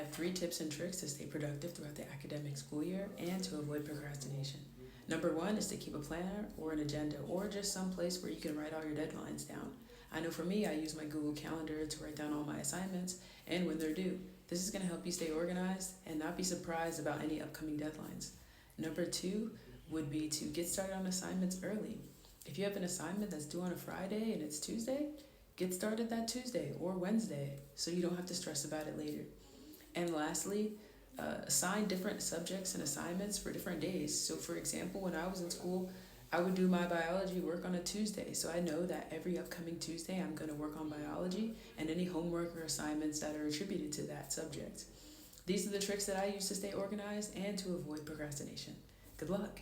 have 3 tips and tricks to stay productive throughout the academic school year and to avoid procrastination. Number 1 is to keep a planner or an agenda or just some place where you can write all your deadlines down. I know for me, I use my Google Calendar to write down all my assignments and when they're due. This is going to help you stay organized and not be surprised about any upcoming deadlines. Number 2 would be to get started on assignments early. If you have an assignment that's due on a Friday and it's Tuesday, get started that Tuesday or Wednesday so you don't have to stress about it later. And lastly, assign different subjects and assignments for different days. So for example, when I was in school, I would do my biology work on a Tuesday. So I know that every upcoming Tuesday I'm going to work on biology and any homework or assignments that are attributed to that subject. These are the tricks that I use to stay organized and to avoid procrastination. Good luck.